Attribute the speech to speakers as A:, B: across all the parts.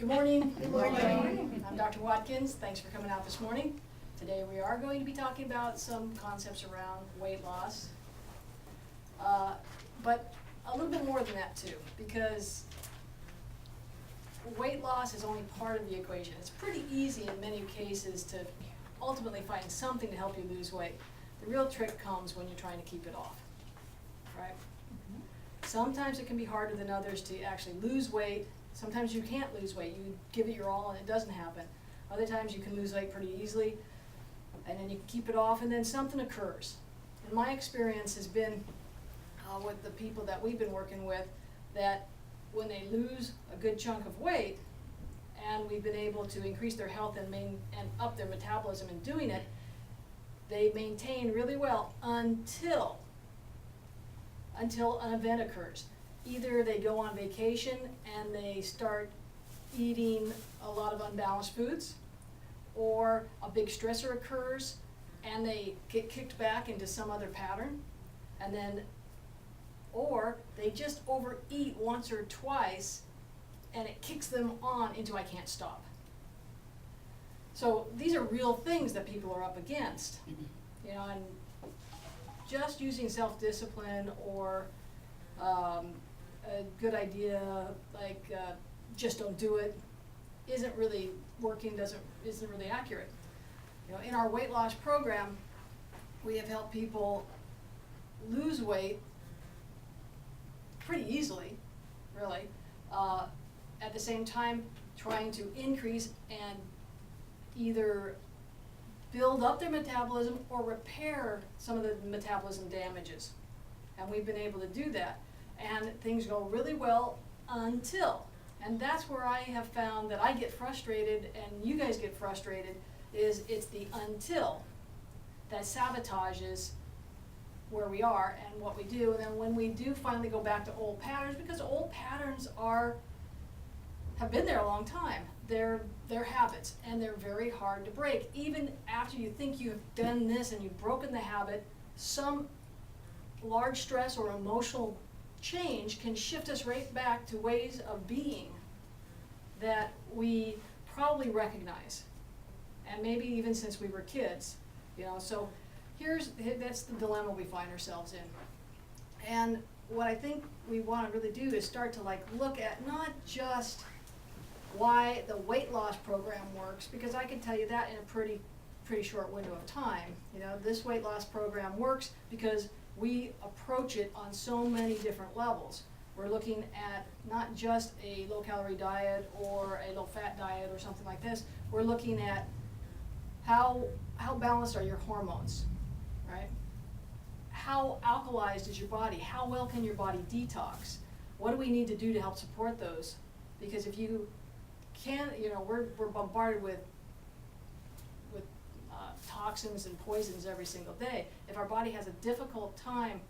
A: Good morning.
B: Good morning.
A: I'm Dr. Watkins. Thanks for coming out this morning. Today we are going to be talking about some concepts around weight loss, but a little bit more than that too, because weight loss is only part of the equation. It's pretty easy in many cases to ultimately find something to help you lose weight. The real trick comes when you're trying to keep it off, right? Sometimes it can be harder than others to actually lose weight. Sometimes you can't lose weight. You give it your all and it doesn't happen. Other times you can lose weight pretty easily and then you can keep it off and then something occurs. And my experience has been with the people that we've been working with, that when they lose a good chunk of weight and we've been able to increase their health and up their metabolism in doing it, they maintain really well until an event occurs. Either they go on vacation and they start eating a lot of unbalanced foods, or a big stressor occurs and they get kicked back into some other pattern, or they just overeat once or twice and it kicks them on into I can't stop. So these are real things that people are up against, and just using self-discipline or a good idea like just don't do it isn't really working, isn't really accurate. In our weight loss program, we have helped people lose weight pretty easily, really, at the same time trying to increase and either build up their metabolism or repair some of the metabolism damages. And we've been able to do that. And things go really well until, and that's where I have found that I get frustrated and you guys get frustrated, it's the until that sabotages where we are and what we do. And then when we do finally go back to old patterns, because old patterns have been there a long time, they're habits and they're very hard to break. Even after you think you've done this and you've broken the habit, some large stress or emotional change can shift us right back to ways of being that we probably recognize, and maybe even since we were kids, so that's the dilemma we find ourselves in. And what I think we want to really do is start to look at not just why the weight loss program works, because I can tell you that in a pretty short window of time. This weight loss program works because we approach it on so many different levels. We're looking at not just a low-calorie diet or a low-fat diet or something like this. We're looking at how balanced are your hormones, right? How alkalized is your body? How well can your body detox? What do we need to do to help support those? Because if you can, we're bombarded with toxins and poisons every single day. If our body has a difficult time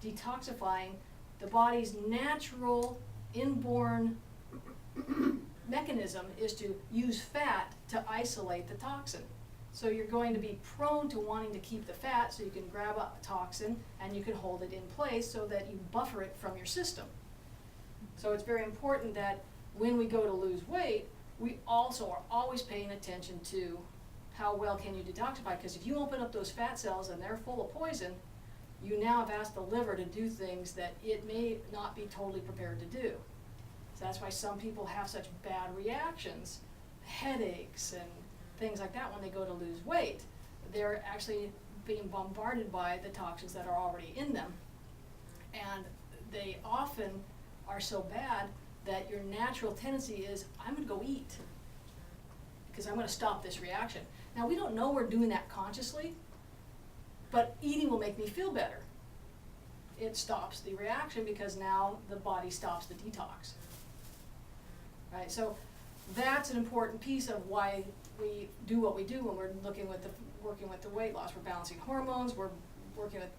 A: detoxifying, the body's natural inborn mechanism is to use fat to isolate the toxin. So you're going to be prone to wanting to keep the fat so you can grab a toxin and you can hold it in place so that you buffer it from your system. So it's very important that when we go to lose weight, we also are always paying attention to how well can you detoxify, because if you open up those fat cells and they're full of poison, you now have asked the liver to do things that it may not be totally prepared to do. So that's why some people have such bad reactions, headaches and things like that when they go to lose weight. They're actually being bombarded by the toxins that are already in them. And they often are so bad that your natural tendency is, I'm going to go eat because I'm going to stop this reaction. Now, we don't know we're doing that consciously, but eating will make me feel better. It stops the reaction because now the body stops the detox. Right? So that's an important piece of why we do what we do when we're working with the weight loss. We're balancing hormones, we're working with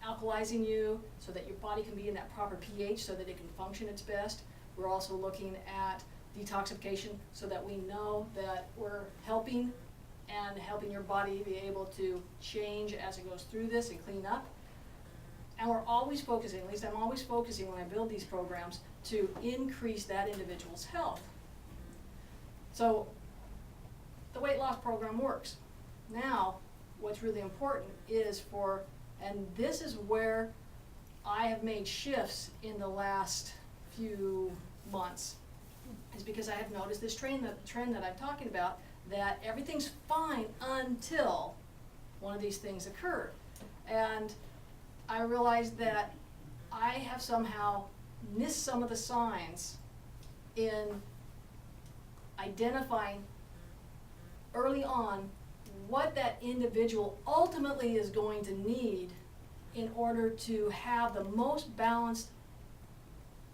A: alkalizing you so that your body can be in that proper pH so that it can function its best. We're also looking at detoxification so that we know that we're helping your body be able to change as it goes through this and clean up. And we're always focusing, at least I'm always focusing when I build these programs, to increase that individual's health. So the weight loss program works. Now, what's really important is and this is where I have made shifts in the last few months, is because I have noticed this trend that I'm talking about, that everything's fine until one of these things occurred. And I realized that I have somehow missed some of the signs in identifying early on what that individual ultimately is going to need in order to have the most balanced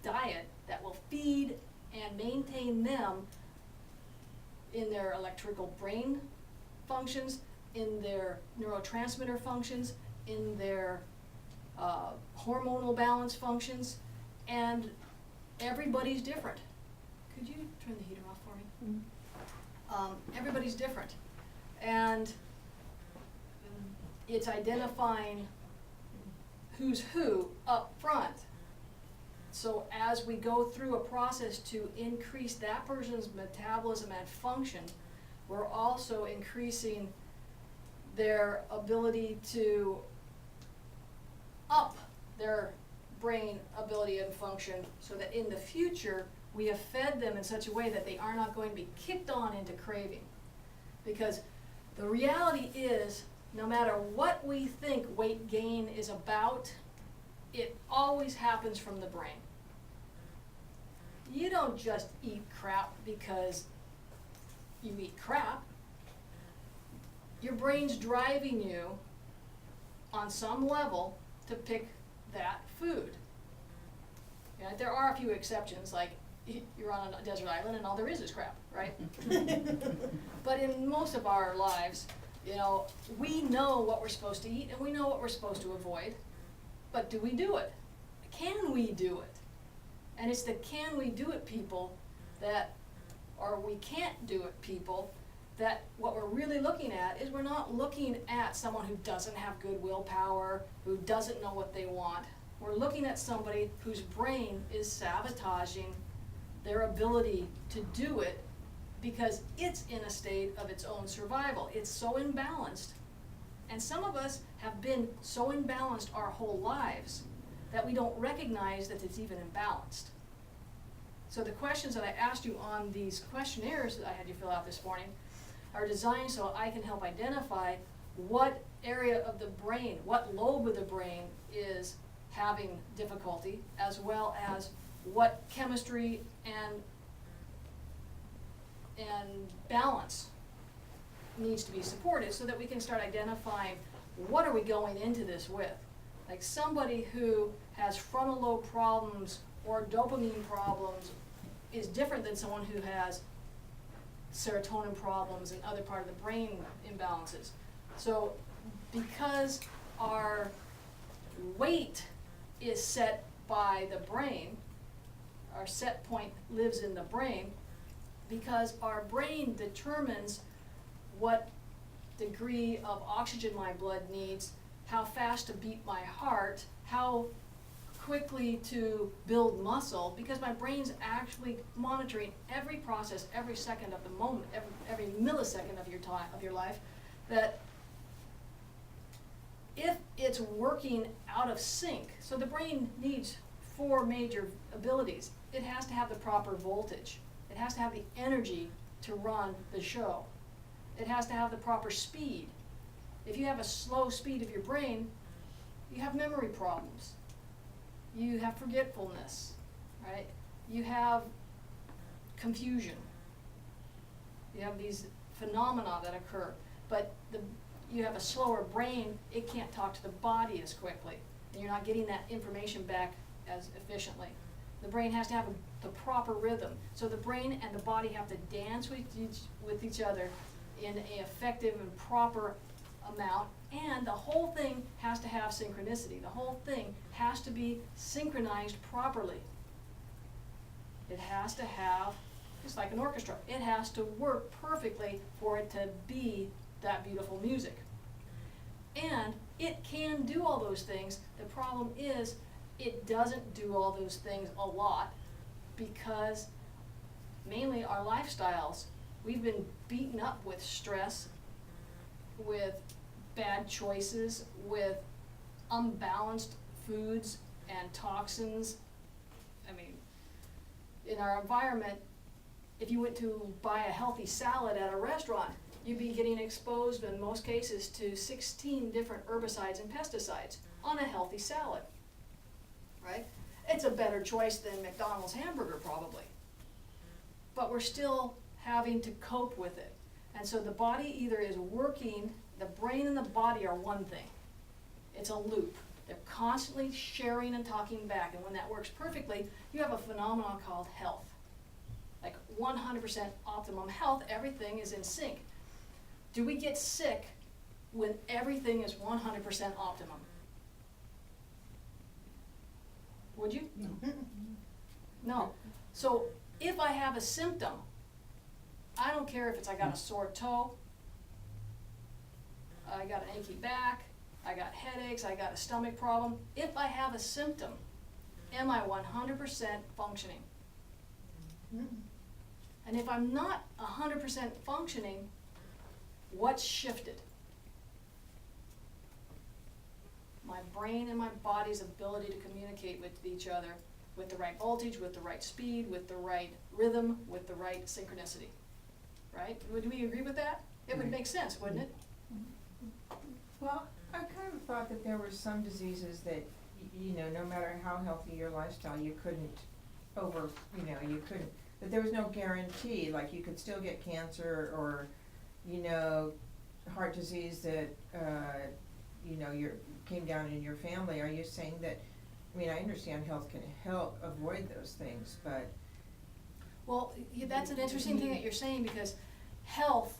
A: diet that will feed and maintain them in their electrical brain functions, in their neurotransmitter functions, in their hormonal balance functions, and everybody's different. Could you turn the heater off for me? Everybody's different. And it's identifying who's who up front. So as we go through a process to increase that person's metabolism and function, we're also increasing their ability to up their brain ability and function, so that in the future we have fed them in such a way that they are not going to be kicked on into craving. Because the reality is, no matter what we think weight gain is about, it always happens from the brain. You don't just eat crap because you eat crap. Your brain's driving you on some level to pick that food. Yeah, there are a few exceptions, like you're on a desert island and all there is crap, right? But in most of our lives, you know, we know what we're supposed to eat and we know what we're supposed to avoid, but do we do it? Can we do it? And it's the can we do it people that, or we can't do it people, that what we're really looking at is we're not looking at someone who doesn't have good willpower, who doesn't know what they want. We're looking at somebody whose brain is sabotaging their ability to do it because it's in a state of its own survival. It's so imbalanced. And some of us have been so imbalanced our whole lives that we don't recognize that it's even imbalanced. So the questions that I asked you on these questionnaires that I had you fill out this morning are designed so I can help identify what area of the brain, what lobe of the brain is having difficulty, as well as what chemistry and balance needs to be supported, so that we can start identifying what are we going into this with. Like somebody who has frontal lobe problems or dopamine problems is different than someone who has serotonin problems and other part of the brain imbalances. So because our weight is set by the brain, our set point lives in the brain, because our brain determines what degree of oxygen my blood needs, how fast to beat my heart, how quickly to build muscle, because my brain's actually monitoring every process, every second of the moment, every millisecond of your time, of your life, that if it's working out of sync, so the brain needs 4 major abilities. It has to have the proper voltage. It has to have the energy to run the show. It has to have the proper speed. If you have a slow speed of your brain, you have memory problems. You have forgetfulness, right? You have confusion. You have these phenomena that occur. But you have a slower brain, it can't talk to the body as quickly. And you're not getting that information back as efficiently. The brain has to have the proper rhythm. So the brain and the body have to dance with each other in an effective and proper amount, and the whole thing has to have synchronicity. The whole thing has to be synchronized properly. It has to have, just like an orchestra, it has to work perfectly for it to be that beautiful music. And it can do all those things. The problem is it doesn't do all those things a lot, because mainly our lifestyles We've been beaten up with stress, with bad choices, with unbalanced foods and toxins. I mean, in our environment, if you went to buy a healthy salad at a restaurant, you'd be getting exposed in most cases to 16 different herbicides and pesticides on a healthy salad, right? It's a better choice than McDonald's hamburger probably, but we're still having to cope with it. And so the body either is working, the brain and the body are one thing. It's a loop. They're constantly sharing and talking back, and when that works perfectly, you have a phenomenon called health. Like 100% optimum health, everything is in sync. Do we get sick when everything is 100% optimum? Would you?
B: No.
A: No. So if I have a symptom, I don't care if it's I got a sore toe, I got an achy back, I got headaches, I got a stomach problem. If I have a symptom, am I 100% functioning? And if I'm not 100% functioning, what's shifted? My brain and my body's ability to communicate with each other with the right voltage, with the right speed, with the right rhythm, with the right synchronicity. Right? Would we agree with that? It would make sense, wouldn't it?
B: Well, I kind of thought that there were some diseases that, no matter how healthy your lifestyle, you couldn't that there was no guarantee, like you could still get cancer or, heart disease that, came down in your family. Are you saying that, I understand health can help avoid those things, but.
A: Well, that's an interesting thing that you're saying, because health,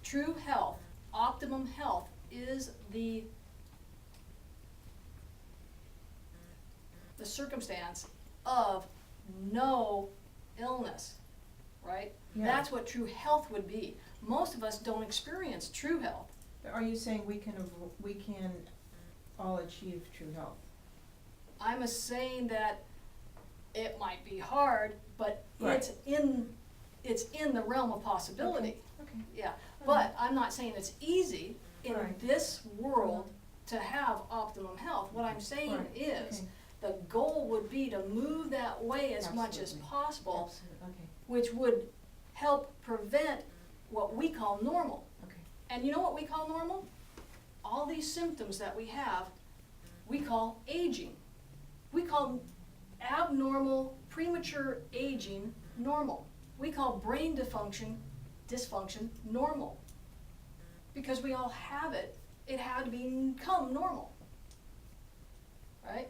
A: true health, optimum health is the circumstance of no illness, right?
B: Yeah.
A: That's what true health would be. Most of us don't experience true health.
B: Are you saying we can all achieve true health?
A: I'm saying that it might be hard, but
B: Right.
A: it's in the realm of possibility.
B: Okay.
A: Yeah, but I'm not saying it's easy in
B: Right.
A: this world to have optimum health. What I'm saying
B: Right.
A: is,
B: Okay.
A: the goal would be to move that way as much as
B: Absolutely.
A: possible,
B: Absolutely. Okay.
A: which would help prevent what we call normal.
B: Okay.
A: And you know what we call normal? All these symptoms that we have, we call aging. We call abnormal, premature aging normal. We call brain dysfunction normal. Because we all have it, it had to become normal. Right?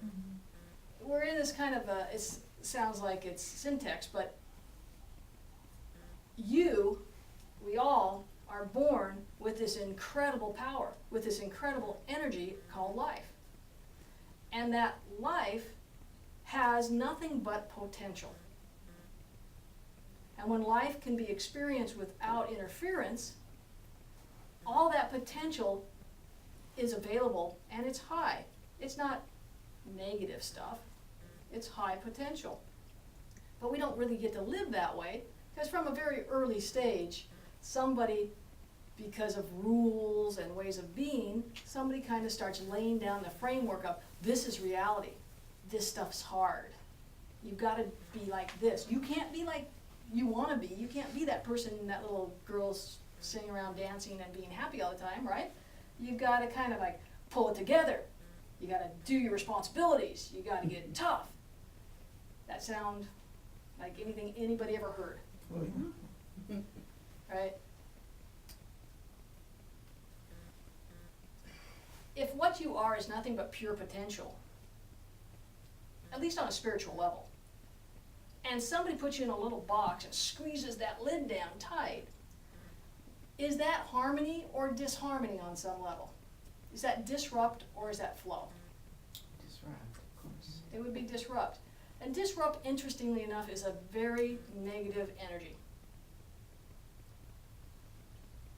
B: Mm-hmm.
A: We're in this kind of it sounds like it's syntax, but we all are born with this incredible power, with this incredible energy called life. And that life has nothing but potential. And when life can be experienced without interference, all that potential is available, and it's high. It's not negative stuff, it's high potential. But we don't really get to live that way, because from a very early stage, somebody, because of rules and ways of being, somebody kind of starts laying down the framework of, this is reality, this stuff's hard. You've got to be like this. You can't be like you want to be. You can't be that person, that little girl's sitting around dancing and being happy all the time, right? You've got to kind of like pull it together. You got to do your responsibilities. You got to get tough. That sound like anything anybody ever heard, right? If what you are is nothing but pure potential, at least on a spiritual level, and somebody puts you in a little box and squeezes that lid down tight, is that harmony or disharmony on some level? Is that disrupt or is that flow?
B: Disrupt, of course.
A: It would be disrupt. And disrupt, interestingly enough, is a very negative energy.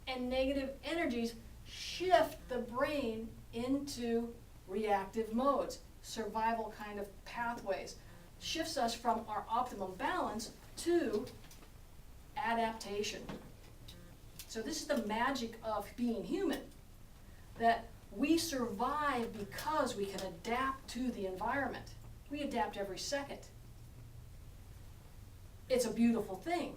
A: And negative energies shift the brain into reactive modes, survival kind of pathways, shifts us from our optimum balance to adaptation. So this is the magic of being human, that we survive because we can adapt to the environment. We adapt every second. It's a beautiful thing,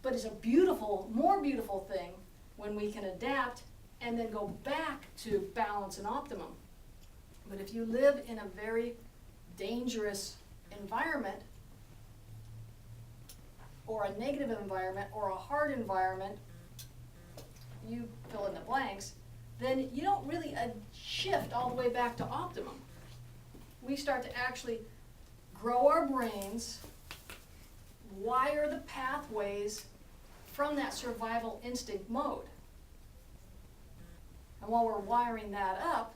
A: but it's a beautiful, more beautiful thing when we can adapt and then go back to balance and optimum. But if you live in a very dangerous environment, or a negative environment, or a hard environment, you fill in the blanks, then you don't really shift all the way back to optimum. We start to actually grow our brains, wire the pathways from that survival instinct mode. And while we're wiring that up,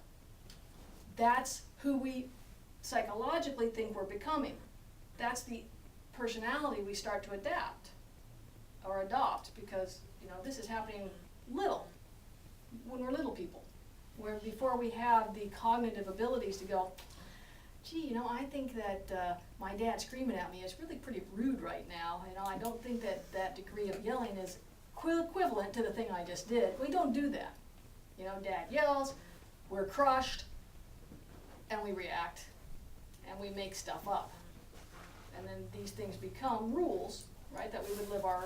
A: that's who we psychologically think we're becoming. That's the personality we start to adapt or adopt, because this is happening when we're little people, where before we have the cognitive abilities to go, gee, I think that my dad screaming at me is really pretty rude right now. I don't think that degree of yelling is equivalent to the thing I just did. We don't do that. Dad yells, we're crushed, and we react, and we make stuff up. And then these things become rules, right, that we would live our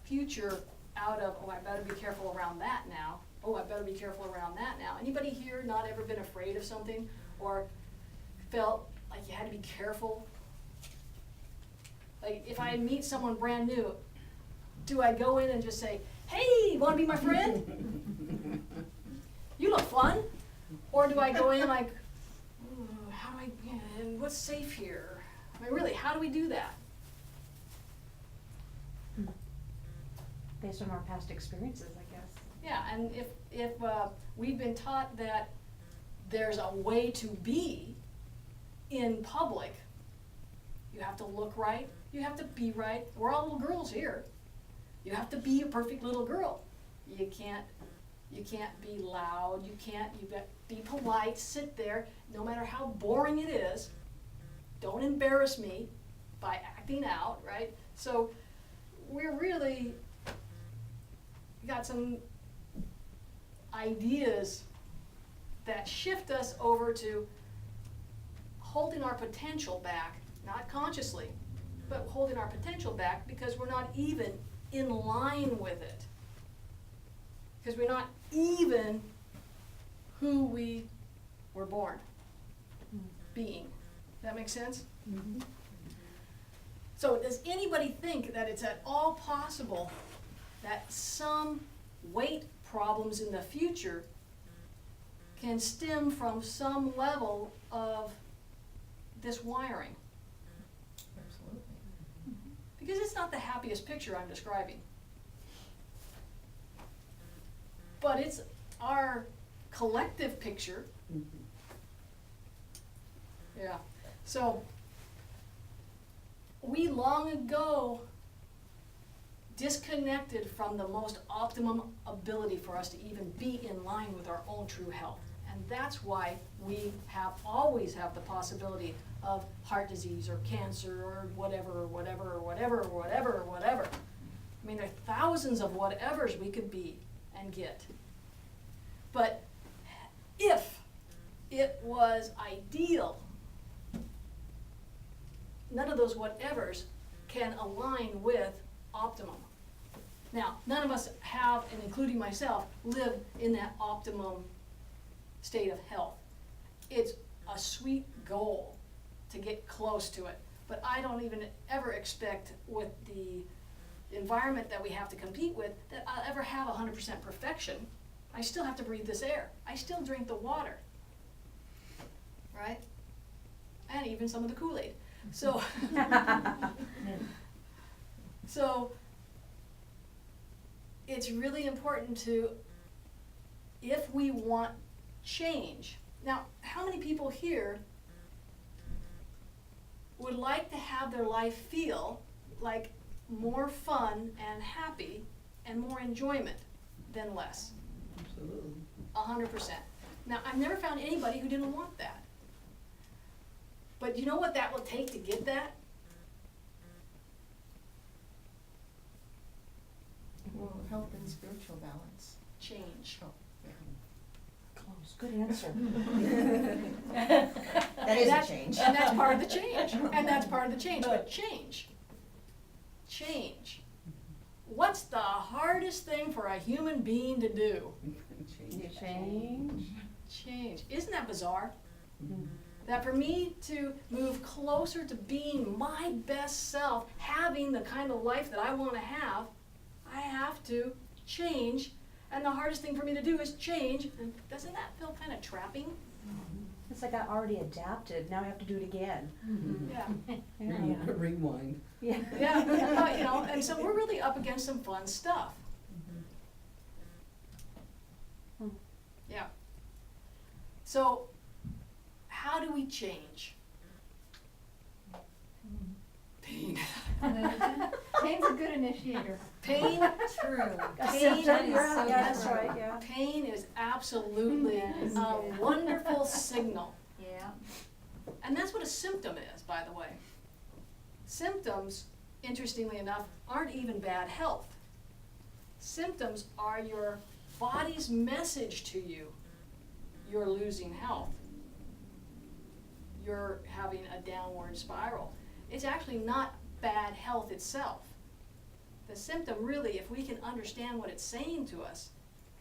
A: future out of. Oh, I better be careful around that now. Oh, I better be careful around that now. Anybody here not ever been afraid of something, or felt like you had to be careful? Like, if I meet someone brand new, do I go in and just say, hey, want to be my friend? You look fun? Or do I go in like, how do what's safe here? I mean, really, how do we do that?
C: Based on our past experiences, I guess.
A: Yeah, and if we've been taught that there's a way to be in public, you have to look right, you have to be right. We're all little girls here. You have to be a perfect little girl. You can't be loud, you got to be polite, sit there, no matter how boring it is. Don't embarrass me by acting out, right? So we're really got some ideas that shift us over to holding our potential back, not consciously, but holding our potential back because we're not even in line with it. Because we're not even who we were born being. That make sense?
C: Mm-hmm.
A: So does anybody think that it's at all possible that some weight problems in the future can stem from some level of this wiring?
B: Absolutely.
A: Because it's not the happiest picture I'm describing. But it's our collective picture. Yeah. So we long ago disconnected from the most optimum ability for us to even be in line with our own true health. And that's why we always have the possibility of heart disease or cancer or whatever. I mean, there are thousands of whatevers we could be and get. But if it was ideal, none of those whatevers can align with optimum. Now, none of us have, and including myself, live in that optimum state of health. It's a sweet goal to get close to it, but I don't even ever expect with the environment that we have to compete with that I'll ever have 100% perfection. I still have to breathe this air. I still drink the water, right? And even some of the Kool-Aid. So, so it's really important to, if we want change. Now, how many people here would like to have their life feel like more fun and happy and more enjoyment than less?
D: Absolutely.
A: 100%. Now, I've never found anybody who didn't want that. But you know what that will take to get that?
B: health and spiritual balance?
A: Change.
B: Oh,
C: Close, good answer.
B: That is a change.
A: And that's part of the change, and that's part of the change, but change. What's the hardest thing for a human being to do?
C: Change.
A: Change. Isn't that bizarre?
C: Mhm.
A: That for me to move closer to being my best self, having the kind of life that I want to have, I have to change. And the hardest thing for me to do is change. And doesn't that feel kind of trapping?
C: It's like I already adapted, now I have to do it again.
A: Yeah.
C: Yeah.
D: Rewind.
C: Yeah.
A: Yeah, you know, and so we're really up against some fun stuff.
C: Hmm.
A: Yeah. So, how do we change? Pain.
E: Pain's a good initiator.
A: Pain,
E: True.
C: A
A: Pain
C: symptom,
A: is
C: yeah,
E: so
C: yeah, that's
E: true.
C: right, yeah.
A: pain is absolutely
E: Yes.
A: a wonderful signal.
E: Yeah.
A: And that's what a symptom is, by the way. Symptoms, interestingly enough, aren't even bad health. Symptoms are your body's message to you. You're losing health. You're having a downward spiral. It's actually not bad health itself. The symptom really, if we can understand what it's saying to us,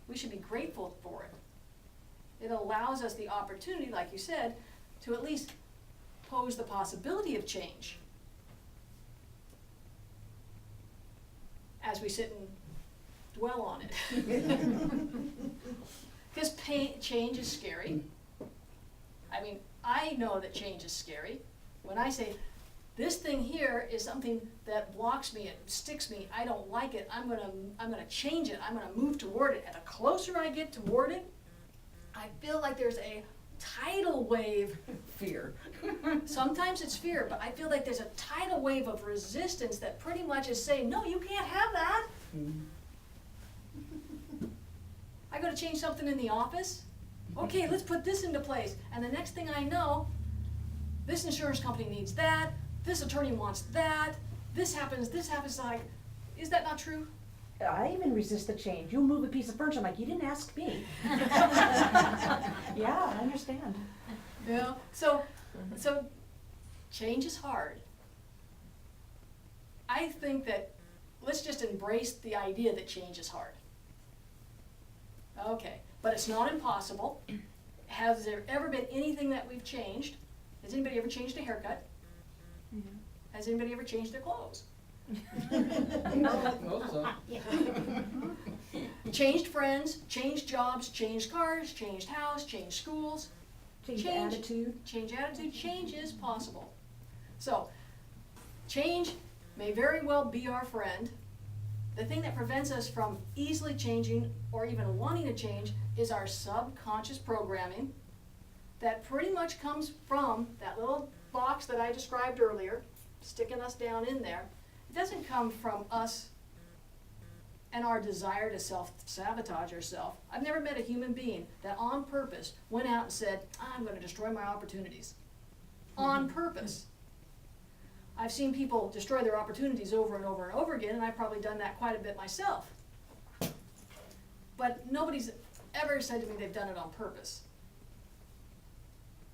A: we should be grateful for it. It allows us the opportunity, like you said, to at least pose the possibility of change. As we sit and dwell on it. Because change is scary. I mean, I know that change is scary. When I say, this thing here is something that blocks me, it sticks me, I don't like it, I'm gonna change it, I'm gonna move toward it. And the closer I get toward it, I feel like there's a tidal wave.
D: Fear.
A: Sometimes it's fear, but I feel like there's a tidal wave of resistance that pretty much is saying, no, you can't have that. I gotta change something in the office. Okay, let's put this into place. And the next thing I know, this insurance company needs that, this attorney wants that, this happens, like, is that not true?
C: I even resist the change. You'll move a piece of furniture, I'm like, you didn't ask me. Yeah, I understand.
A: You know, so change is hard. I think that let's just embrace the idea that change is hard. Okay, but it's not impossible. Has there ever been anything that we've changed? Has anybody ever changed a haircut? Has anybody ever changed their clothes?
D: Most of.
A: Changed friends, changed jobs, changed cars, changed house, changed schools.
C: Change
A: Change.
C: attitude.
A: Change attitude, change is possible. So, change may very well be our friend. The thing that prevents us from easily changing or even wanting to change is our subconscious programming that pretty much comes from that little box that I described earlier, sticking us down in there. It doesn't come from us and our desire to self-sabotage ourselves. I've never met a human being that on purpose went out and said, I'm going to destroy my opportunities. On purpose. I've seen people destroy their opportunities over and over and over again, and I've probably done that quite a bit myself. But nobody's ever said to me they've done it on purpose.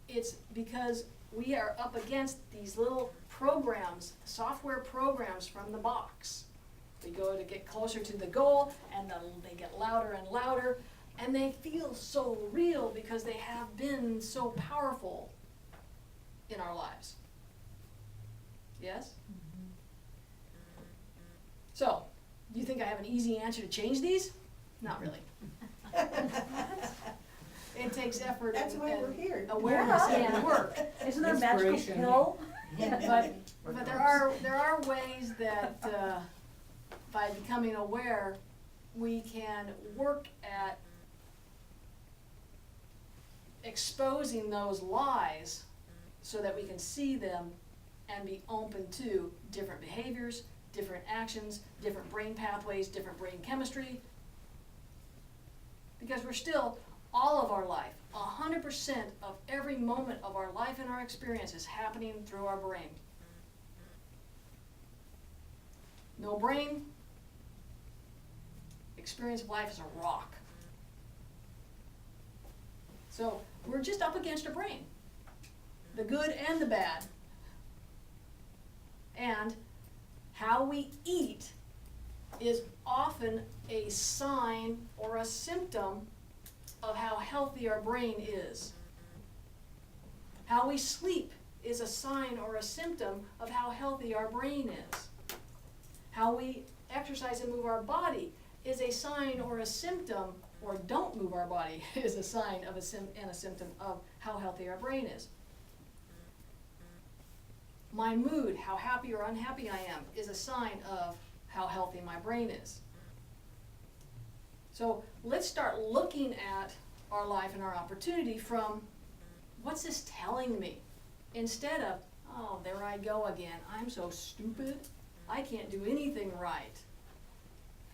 A: It's because we are up against these little programs, software programs from the box. We go to get closer to the goal, and they get louder and louder, and they feel so real because they have been so powerful in our lives. Yes? So, do you think I have an easy answer to change these? Not really. It takes effort
B: That's
A: and,
B: why
A: and
B: we're here.
A: awareness
C: Yeah.
A: and work.
C: Isn't there a magical
D: Inspiration.
C: pill?
A: But there are ways that by becoming aware, we can work at exposing those lies so that we can see them and be open to different behaviors, different actions, different brain pathways, different brain chemistry. Because we're still, all of our life, 100% of every moment of our life and our experience is happening through our brain. No brain, experience of life is a rock. So we're just up against our brain, the good and the bad. And how we eat is often a sign or a symptom of how healthy our brain is. How we sleep is a sign or a symptom of how healthy our brain is. How we exercise and move our body is a sign or a symptom, or don't move our body is a sign of and a symptom of how healthy our brain is. My mood, how happy or unhappy I am, is a sign of how healthy my brain is. So let's start looking at our life and our opportunity from, what's this telling me? Instead of, oh, there I go again, I'm so stupid, I can't do anything right.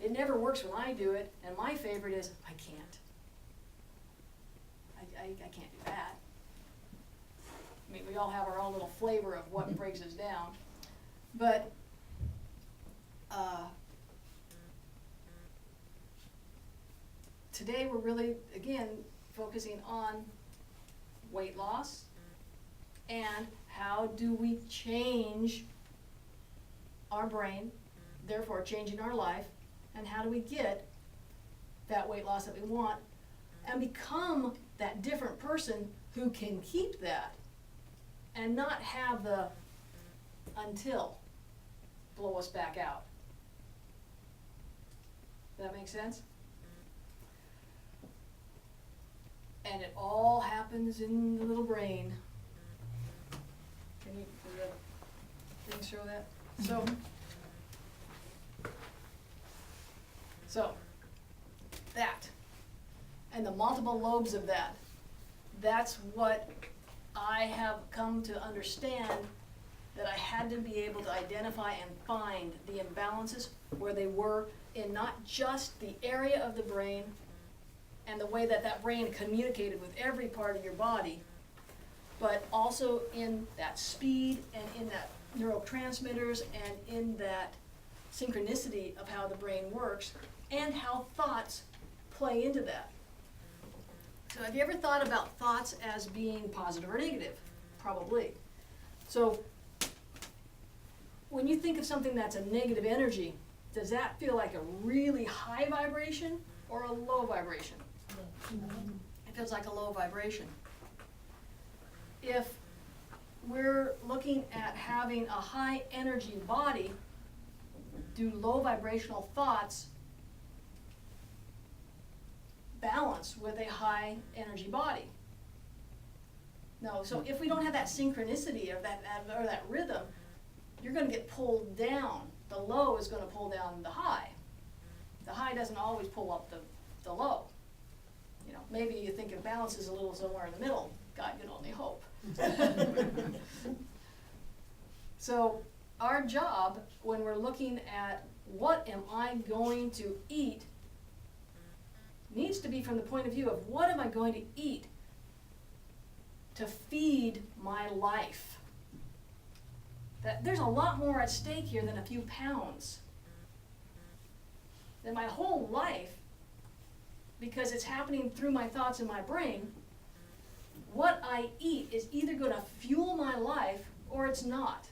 A: It never works when I do it, and my favorite is, I can't. I can't do that. I mean, we all have our own little flavor of what breaks us down. But today we're really, again, focusing on weight loss and how do we change our brain, therefore changing our life, and how do we get that weight loss that we want and become that different person who can keep that and not have the until blow us back out. Does that make sense? And it all happens in the little brain. Can you, does the thing show that? So that, and the multiple lobes of that, that's what I have come to understand, that I had to be able to identify and find the imbalances where they were in not just the area of the brain and the way that that brain communicated with every part of your body, but also in that speed and in that neurotransmitters and in that synchronicity of how the brain works and how thoughts play into that. So have you ever thought about thoughts as being positive or negative? Probably. So when you think of something that's a negative energy, does that feel like a really high vibration or a low vibration? It feels like a low vibration. If we're looking at having a high energy body, do low vibrational thoughts balance with a high energy body? No. So if we don't have that synchronicity or that rhythm, you're going to get pulled down. The low is going to pull down the high. The high doesn't always pull up the low. You know, maybe you think it balances a little somewhere in the middle. God can only hope. So our job when we're looking at what am I going to eat needs to be from the point of view of what am I going to eat to feed my life. That there's a lot more at stake here than a few pounds. Than my whole life, because it's happening through my thoughts in my brain, what I eat is either going to fuel my life or it's not,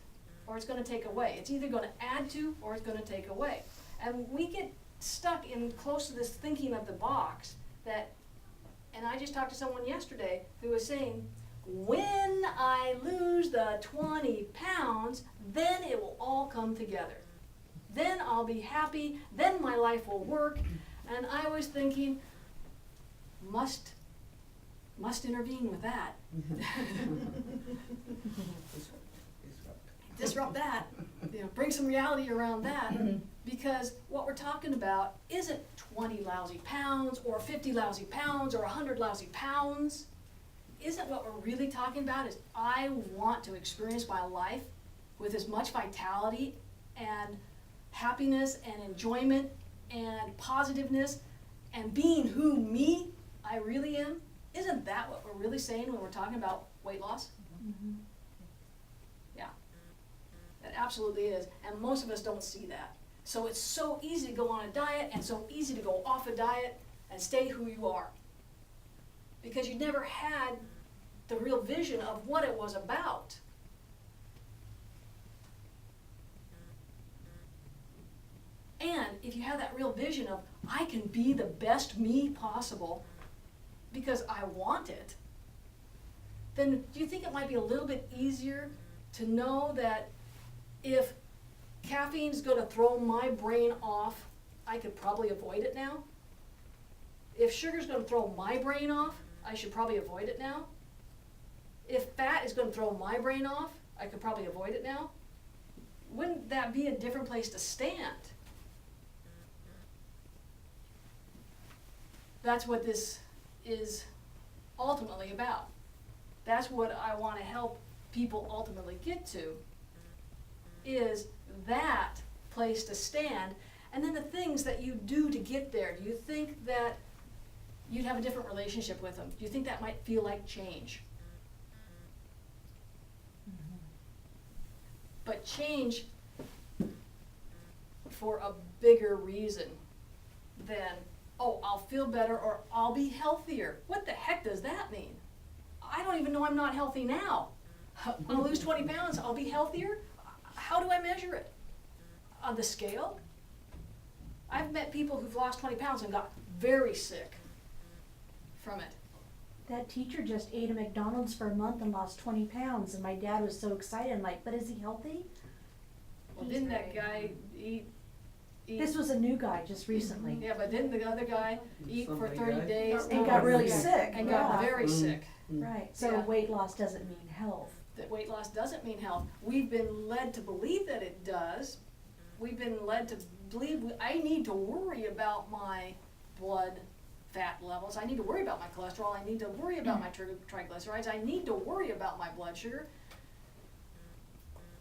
A: or it's going to take away. It's either going to add to or it's going to take away. And we get stuck in close to this thinking of the box that, and I just talked to someone yesterday who was saying, when I lose the 20 pounds, then it will all come together. Then I'll be happy, then my life will work. And I was thinking, must intervene with that. Disrupt that, bring some reality around that, because what we're talking about isn't 20 lousy pounds or 50 lousy pounds or 100 lousy pounds. Isn't what we're really talking about is I want to experience my life with as much vitality and happiness and enjoyment and positiveness and being who me I really am. Isn't that what we're really saying when we're talking about weight loss? Mm-hmm. Yeah, that absolutely is. And most of us don't see that. So it's so easy to go on a diet and so easy to go off a diet and stay who you are. Because you never had the real vision of what it was about. And if you have that real vision of, I can be the best me possible because I want it, then do you think it might be a little bit easier to know that if caffeine's gonna throw my brain off, I could probably avoid it now? If sugar's gonna throw my brain off, I should probably avoid it now? If fat is gonna throw my brain off, I could probably avoid it now? Wouldn't that be a different place to stand? That's what this is ultimately about. That's what I want to help people ultimately get to, is that place to stand. And then the things that you do to get there, do you think that you'd have a different relationship with them? Do you think that might feel like change? But change for a bigger reason than, oh, I'll feel better or I'll be healthier. What the heck does that mean? I don't even know I'm not healthy now. I'll lose 20 pounds, I'll be healthier? How do I measure it? On the scale? I've met people who've lost 20 pounds and got very sick from it.
C: That teacher just ate a McDonald's for a month and lost 20 pounds, and my dad was so excited. I'm like, but is he healthy?
A: Well, didn't that guy eat?
C: This was a new guy just recently.
A: Yeah, but didn't the other guy eat for 30 days?
C: And got really
B: Yeah.
C: sick.
A: And
C: yeah.
A: got very sick.
C: Right, so
A: Yeah.
C: weight loss doesn't mean health.
A: That weight loss doesn't mean health. We've been led to believe that it does. We've been led to believe I need to worry about my blood fat levels. I need to worry about my cholesterol. I need to worry about my triglycerides. I need to worry about my blood sugar.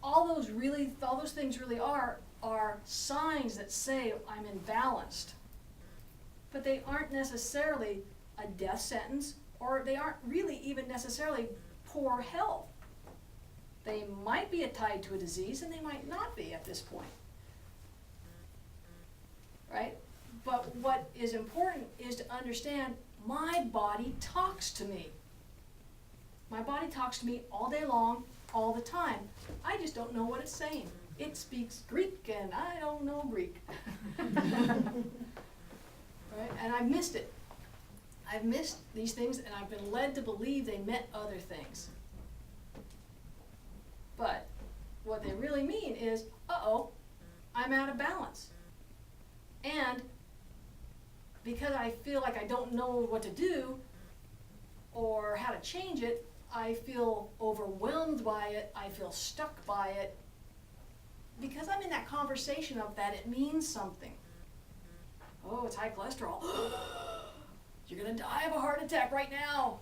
A: All those things really are signs that say I'm imbalanced. But they aren't necessarily a death sentence, or they aren't really even necessarily poor health. They might be tied to a disease, and they might not be at this point. Right? But what is important is to understand my body talks to me. My body talks to me all day long, all the time. I just don't know what it's saying. It speaks Greek, and I don't know Greek. Right? And I've missed it. I've missed these things, and I've been led to believe they meant other things. But what they really mean is, uh-oh, I'm out of balance. And because I feel like I don't know what to do or how to change it, I feel overwhelmed by it, I feel stuck by it, because I'm in that conversation of that it means something. Oh, it's high cholesterol. You're gonna die of a heart attack right now.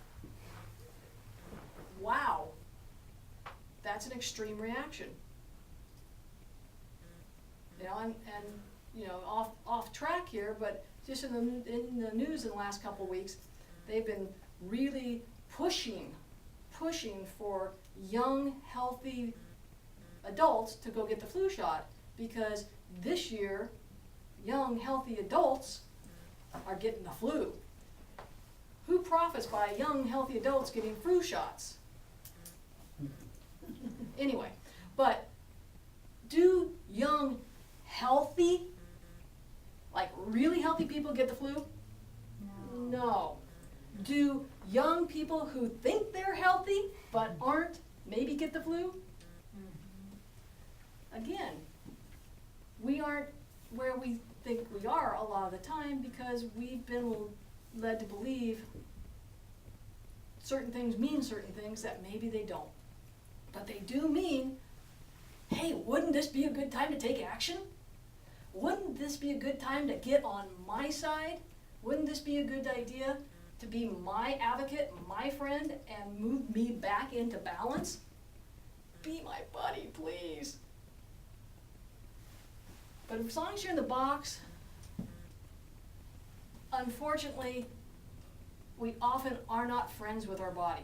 A: Wow. That's an extreme reaction. You know, and you know, off track here, but just in the news in the last couple of weeks, they've been really pushing for young, healthy adults to go get the flu shot, because this year, young, healthy adults are getting the flu. Who profits by young, healthy adults getting flu shots? Anyway, but do young, healthy, like really healthy people get the flu? No. Do young people who think they're healthy but aren't maybe get the flu? Again, we aren't where we think we are a lot of the time because we've been led to believe certain things mean certain things that maybe they don't. But they do mean, hey, wouldn't this be a good time to take action? Wouldn't this be a good time to get on my side? Wouldn't this be a good idea to be my advocate, my friend, and move me back into balance? Be my buddy, please. But as long as you're in the box, unfortunately, we often are not friends with our body.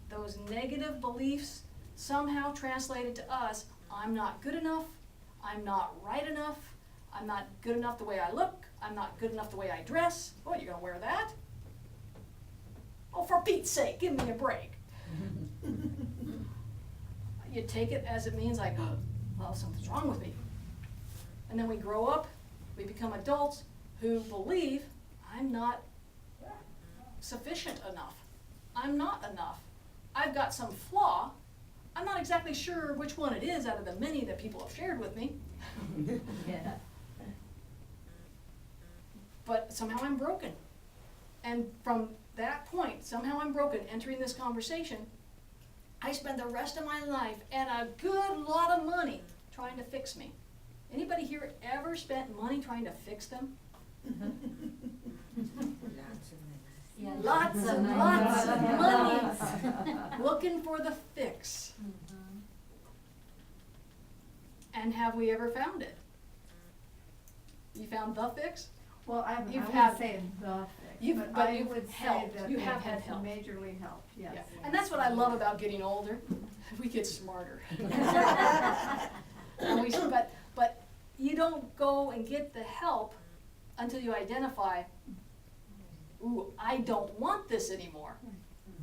A: Those negative beliefs somehow translated to us, I'm not good enough, I'm not right enough, I'm not good enough the way I look, I'm not good enough the way I dress. Oh, you're gonna wear that? Oh, for Pete's sake, give me a break. You take it as it means like, oh, something's wrong with me. And then we grow up, we become adults who believe I'm not sufficient enough. I'm not enough. I've got some flaw. I'm not exactly sure which one it is out of the many that people have shared with me.
E: Yeah.
A: But somehow I'm broken. And from that point, somehow I'm broken, entering this conversation, I spend the rest of my life and a good lot of money trying to fix me. Anybody here ever spent money trying to fix them?
C: Yeah.
A: Lots and lots of money looking for the fix. And have we ever found it? You found the fix?
E: Well, I
A: You've
E: wouldn't
A: had-
E: say the
A: you've-
E: fix,
A: but
E: but I
A: you've
E: would say
A: helped.
E: that
A: You
E: it
A: have had
E: has
A: help.
E: majorly helped, yes.
A: Yeah. And that's what I love about getting older. We get smarter. And but you don't go and get the help until you identify, ooh, I don't want this anymore.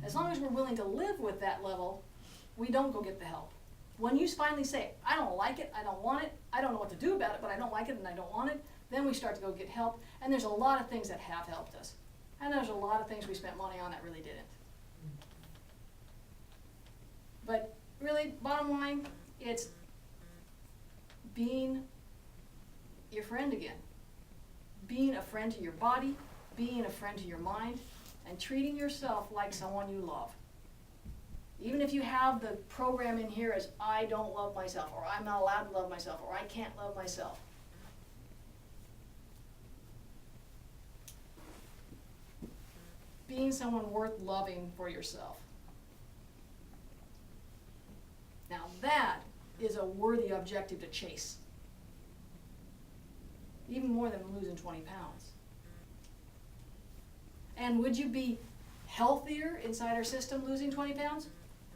A: As long as we're willing to live with that level, we don't go get the help. When you finally say, I don't like it, I don't want it, I don't know what to do about it, but I don't like it and I don't want it, then we start to go get help. And there's a lot of things that have helped us. And there's a lot of things we spent money on that really didn't. But really, bottom line, it's being your friend again. Being a friend to your body, being a friend to your mind, and treating yourself like someone you love. Even if you have the program in here as I don't love myself, or I'm not allowed to love myself, or I can't love myself. Being someone worth loving for yourself. Now that is a worthy objective to chase. Even more than losing 20 pounds. And would you be healthier inside our system losing 20 pounds?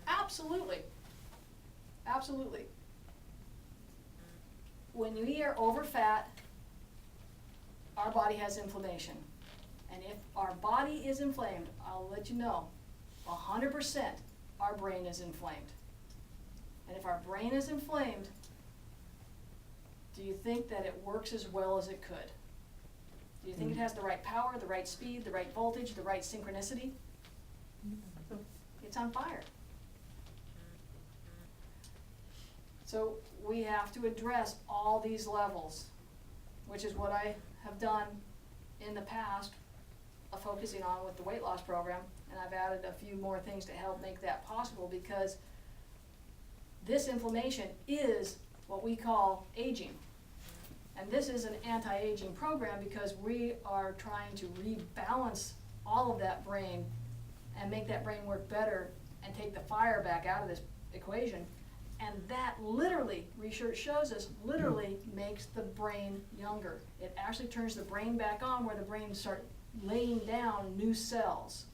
A: Absolutely. Absolutely. When we are over fat, our body has inflammation. And if our body is inflamed, I'll let you know, 100% our brain is inflamed. And if our brain is inflamed, do you think that it works as well as it could? Do you think it has the right power, the right speed, the right voltage, the right synchronicity? It's on fire. So we have to address all these levels, which is what I have done in the past, focusing on with the weight loss program, and I've added a few more things to help make that possible, because this inflammation is what we call aging. And this is an anti-aging program because we are trying to rebalance all of that brain and make that brain work better and take the fire back out of this equation. And that literally, research shows us, literally makes the brain younger. It actually turns the brain back on where the brain starts laying down new cells.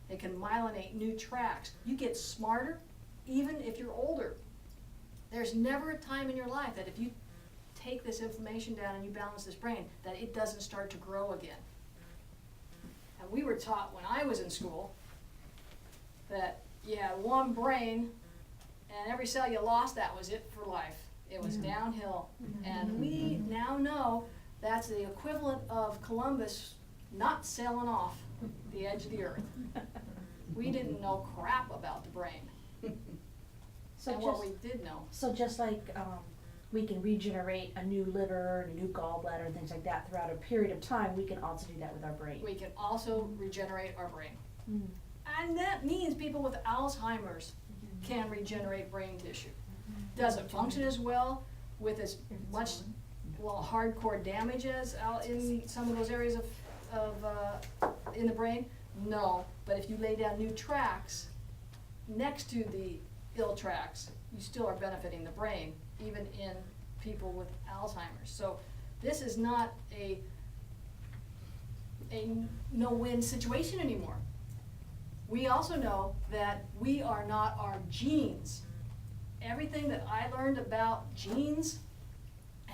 A: It can myelinate new tracks. You get smarter even if you're older. There's never a time in your life that if you take this inflammation down and you balance this brain, that it doesn't start to grow again. And we were taught when I was in school that you had one brain and every cell you lost, that was it for life. It was downhill. And we now know that's the equivalent of Columbus not sailing off the edge of the earth. We didn't know crap about the brain.
C: So
A: And what we did know.
C: So just like we can regenerate a new liver, a new gallbladder, and things like that throughout a period of time, we can also do that with our brain.
A: We can also regenerate our brain.
C: Mm.
A: And that means people with Alzheimer's can regenerate brain tissue. Does it function as well with as much hardcore damage as out in some of those areas in the brain? No, but if you lay down new tracks next to the ill tracks, you still are benefiting the brain, even in people with Alzheimer's. So this is not a no-win situation anymore. We also know that we are not our genes. Everything that I learned about genes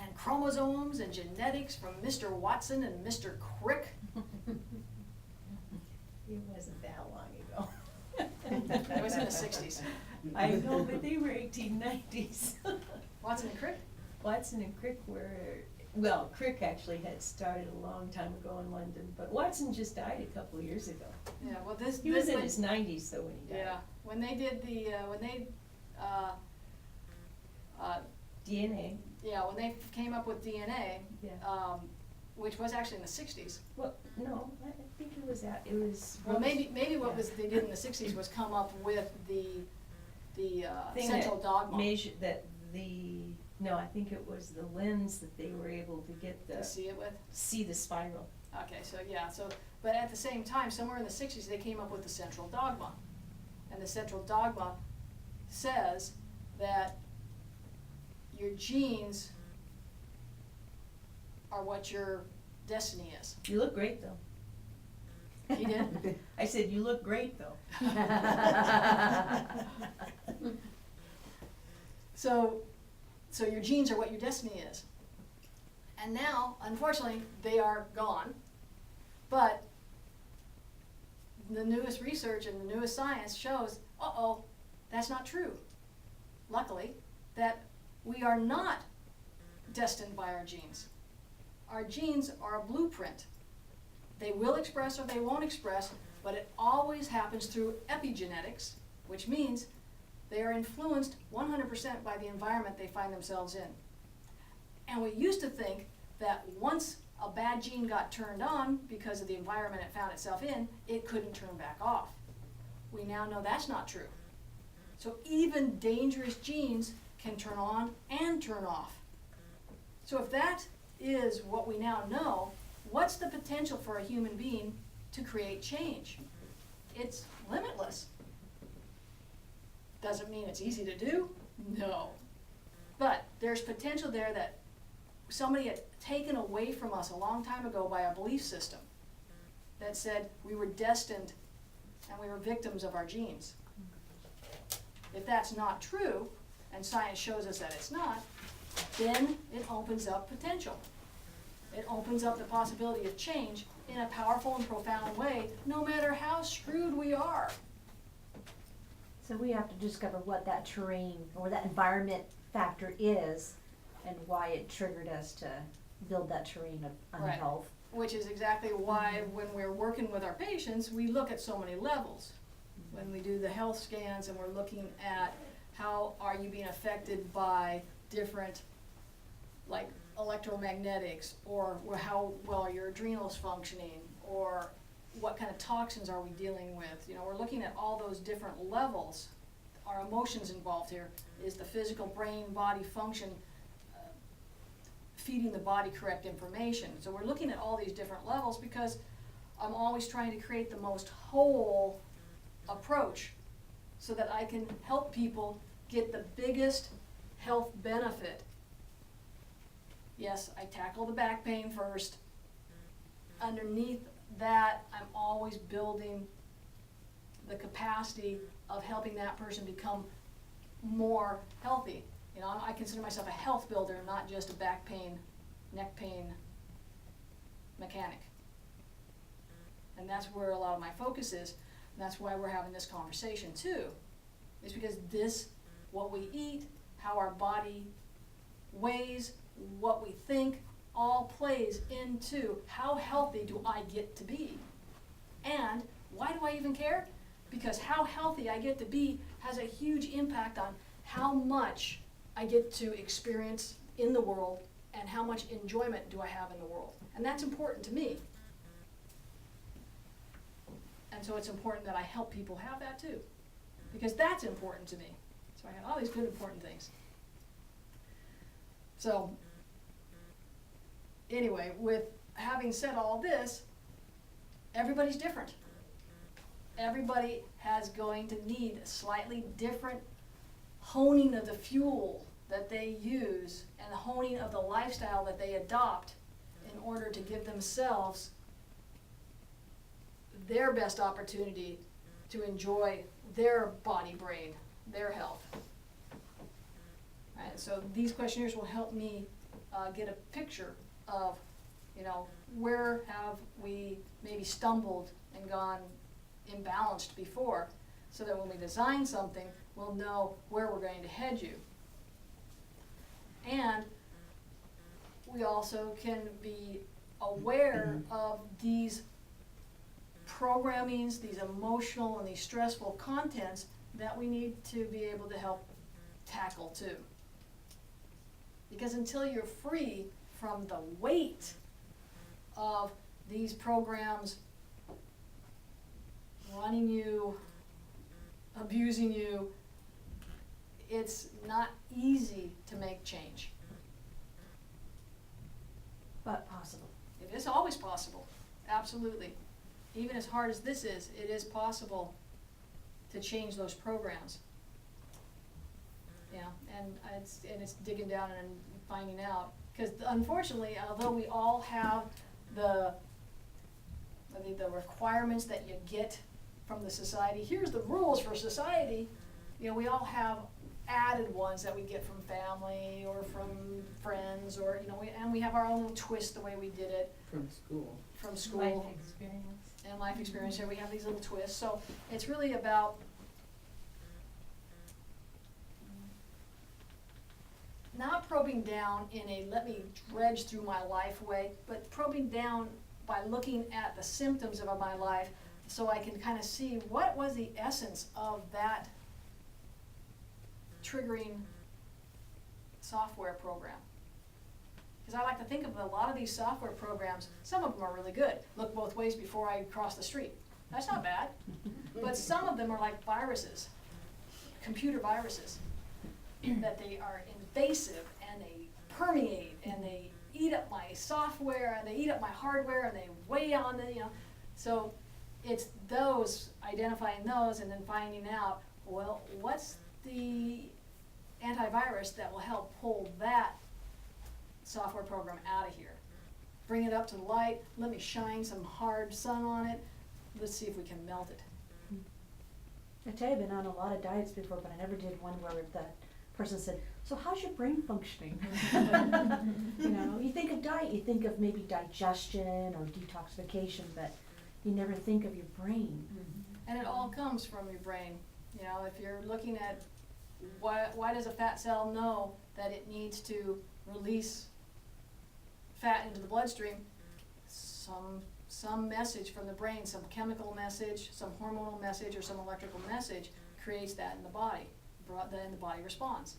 A: and chromosomes and genetics from Mr. Watson and Mr. Crick.
E: It wasn't that long ago.
A: It was in the 60s.
E: I know, but they were 1890s.
A: Watson and Crick?
E: Watson and Crick were, well, Crick actually had started a long time ago in London, but Watson just died a couple of years ago.
A: Yeah, well, this.
E: He was
A: this
E: in
A: one-
E: his 90s though when he died.
A: Yeah, when they did the,
E: DNA,
A: when they came up with DNA,
E: yeah.
A: which was actually in the 60s.
E: Well, no, I think it was that, it was.
A: Well, maybe what
E: yeah.
A: was they did in the 60s was come up with the
E: Thing
A: central
E: that
A: dogma.
E: No, I think it was the lens that they were able to get
A: To see it with?
E: see the spiral.
A: Okay, so yeah, but at the same time, somewhere in the 60s, they came up with the central dogma. And the central dogma says that your genes are what your destiny is.
E: You look great though.
A: He did?
E: I said, you look great though.
A: So your genes are what your destiny is. And now, unfortunately, they are gone. But the newest research and the newest science shows, that's not true. Luckily, that we are not destined by our genes. Our genes are a blueprint. They will express or they won't express, but it always happens through epigenetics, which means they are influenced 100% by the environment they find themselves in. And we used to think that once a bad gene got turned on because of the environment it found itself in, it couldn't turn back off. We now know that's not true. So even dangerous genes can turn on and turn off. So if that is what we now know, what's the potential for a human being to create change? It's limitless. Does it mean it's easy to do? No. But there's potential there that somebody had taken away from us a long time ago by a belief system that said we were destined and we were victims of our genes. If that's not true, and science shows us that it's not, then it opens up potential. It opens up the possibility of change in a powerful and profound way, no matter how screwed we are.
C: So we have to discover what that terrain or that environment factor is and why it triggered us to build that terrain of
A: Right.
C: unhealth.
A: Which is exactly why when we're working with our patients, we look at so many levels. When we do the health scans and we're looking at how are you being affected by different, like electromagnetics, or how well are your adrenals functioning, or what kind of toxins are we dealing with? You know, we're looking at all those different levels. Our emotions involved here is the physical brain-body function feeding the body correct information. So we're looking at all these different levels because I'm always trying to create the most whole approach so that I can help people get the biggest health benefit. Yes, I tackle the back pain first. Underneath that, I'm always building the capacity of helping that person become more healthy. You know, I consider myself a health builder, not just a back pain, neck pain mechanic. And that's where a lot of my focus is, and that's why we're having this conversation too. It's because what we eat, how our body weighs, what we think, all plays into how healthy do I get to be. And why do I even care? Because how healthy I get to be has a huge impact on how much I get to experience in the world and how much enjoyment do I have in the world. And that's important to me. And so it's important that I help people have that too, because that's important to me. So I have all these good important things. So anyway, with having said all this, everybody's different. Everybody has going to need a slightly different honing of the fuel that they use and the honing of the lifestyle that they adopt in order to give themselves their best opportunity to enjoy their body, brain, their health. Right, so these questionnaires will help me get a picture of, you know, where have we maybe stumbled and gone imbalanced before, so that when we design something, we'll know where we're going to head you. And we also can be aware of these programmings, these emotional and these stressful contents that we need to be able to help tackle too. Because until you're free from the weight of these programs running you, abusing you, it's not easy to make change.
C: But possible.
A: It is always possible, absolutely. Even as hard as this is, it is possible to change those programs. Yeah, and it's digging down and finding out. Because unfortunately, although we all have the requirements that you get from the society, here's the rules for society, you know, we all have added ones that we get from family or from friends, or, you know, and we have our own little twist the way we did it.
D: From school.
A: From school.
E: Life experience.
A: And life experience, here we have these little twists, so it's really about not probing down in a let me dredge through my life way, but probing down by looking at the symptoms of my life, so I can kind of see what was the essence of that triggering software program. Because I like to think of a lot of these software programs, some of them are really good. Look both ways before I cross the street. That's not bad. But some of them are like viruses, computer viruses, that they are invasive and they permeate and they eat up my software and they eat up my hardware and they weigh on the, you know. So it's those, identifying those and then finding out, well, what's the antivirus that will help pull that software program out of here. Bring it up to the light, let me shine some hard sun on it, let's see if we can melt it.
C: I tell you, I've been on a lot of diets before, but I never did one where the person said, so how's your brain functioning? You know, you think of diet, you think of maybe digestion or detoxification, but you never think of your brain.
A: And it all comes from your brain. You know, if you're looking at why does a fat cell know that it needs to release fat into the bloodstream? Some message from the brain, some chemical message, some hormonal message, or some electrical message creates that in the body. Then the body responds.